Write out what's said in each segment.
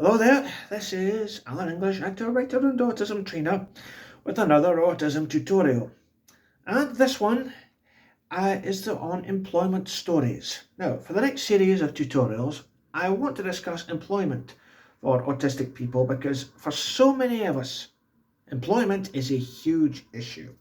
Hello there, this is Alan English, actor, writer and autism trainer with another autism tutorial. And this one is on employment stories. Now, for the next series of tutorials, I want to discuss employment for autistic people because for so many of us, employment is a huge issue.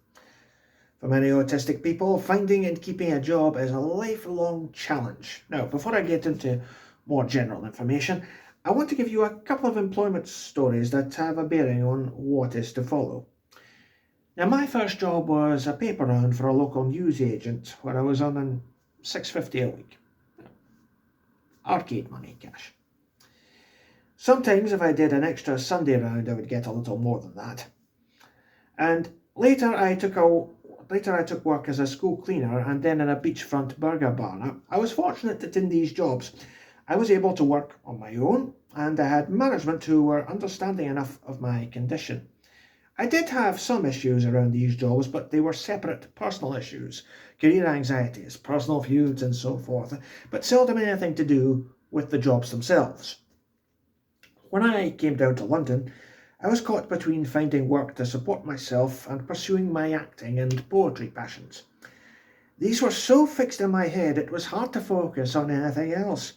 For many autistic people, finding and keeping a job is a lifelong challenge. Now, before I get into more general information, I want to give you a couple of employment stories that have a bearing on what is to follow. Now, my first job was a paper round for a local news agent where I was earning $6.50 a week. Arcade money, cash. Sometimes if I did an extra Sunday round, I would get a little more than that. And later I took work as a school cleaner and then in a beachfront burger bar. I was fortunate that in these jobs I was able to work on my own and I had management who were understanding enough of my condition. I did have some issues around these jobs, but they were separate personal issues, career anxieties, personal feuds and so forth, but seldom anything to do with the jobs themselves. When I came down to London, I was caught between finding work to support myself and pursuing my acting and poetry passions. These were so fixed in my head it was hard to focus on anything else.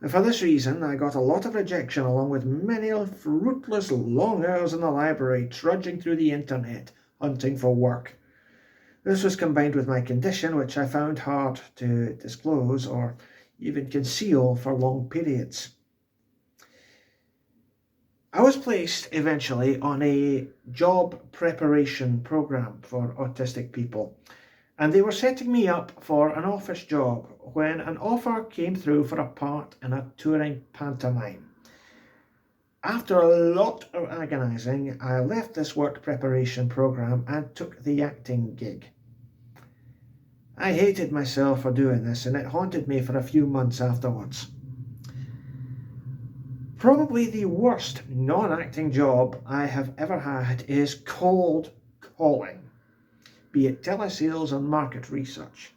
And for this reason, I got a lot of rejection along with many fruitless long hours in the library trudging through the internet hunting for work. This was combined with my condition, which I found hard to disclose or even conceal for long periods. I was placed eventually on a job preparation program for autistic people, and they were setting me up for an office job when an offer came through for a part in a touring pantomime. After a lot of agonising, I left this work preparation program and took the acting gig. I hated myself for doing this, and it haunted me for a few months afterwards. Probably the worst non-acting job I have ever had is cold calling, be it telesales and market research.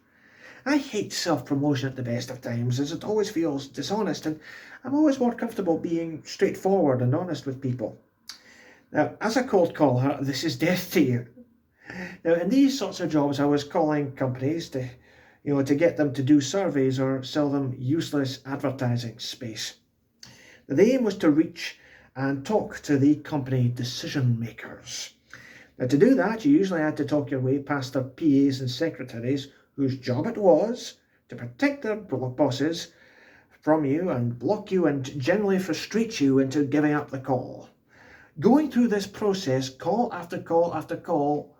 I hate self-promotion at the best of times as it always feels dishonest, and I'm always more comfortable being straightforward and honest with people. Now, as a cold caller, this is death to you. Now, in these sorts of jobs, I was calling companies to get them to do surveys or sell them useless advertising space. The aim was to reach and talk to the company decision makers. Now, to do that, you usually had to talk your way past their PAs and secretaries, whose job it was to protect their bosses from you and block you and generally frustrate you into giving up the call. Going through this process, call after call after call,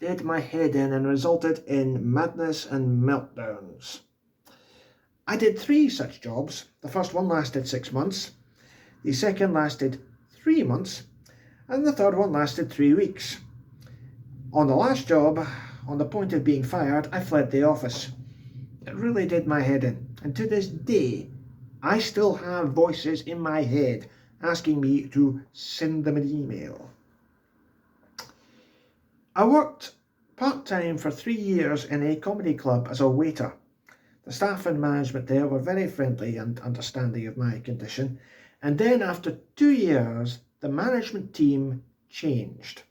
did my head in and resulted in madness and meltdowns. I did 3 such jobs. The first one lasted 6 months, the second lasted 3 months, and the third one lasted 3 weeks. On the last job, on the point of being fired, I fled the office. It really did my head in, and to this day, I still have voices in my head asking me to send them an email. I worked part-time for 3 years in a comedy club as a waiter. The staff and management there were very friendly and understanding of my condition, and then after 2 years, the management team changed.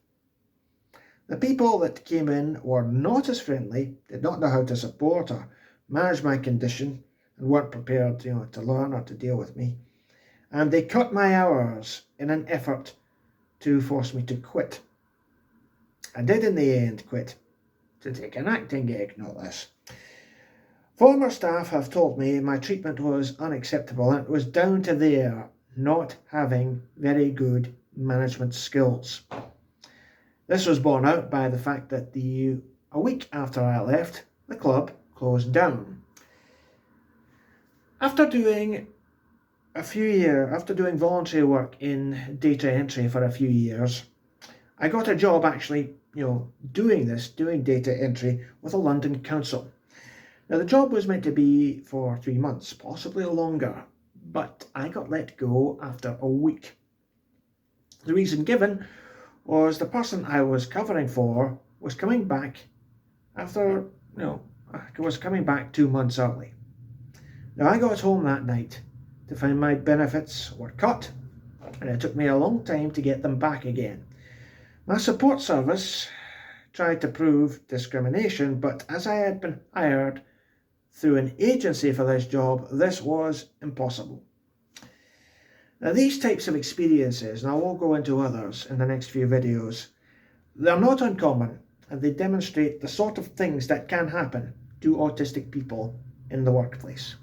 The people that came in were not as friendly, did not know how to support or manage my condition, and weren't prepared to learn or to deal with me. And they cut my hours in an effort to force me to quit. I did in the end quit, to take an acting gig, no less. Former staff have told me my treatment was unacceptable, and it was down to their not having very good management skills. This was borne out by the fact that a week after I left, the club closed down. After doing voluntary work in data entry for a few years, I got a job actually, doing data entry with a London council. Now, the job was meant to be for 3 months, possibly longer, but I got let go after a week. The reason given was the person I was covering for was coming back was coming back 2 months early. Now, I got home that night to find my benefits were cut and it took me a long time to get them back again. My support service tried to prove discrimination, but as I had been hired through an agency for this job, this was impossible. Now, these types of experiences, and I will go into others in the next few videos, they're not uncommon, and they demonstrate the sort of things that can happen to autistic people in the workplace.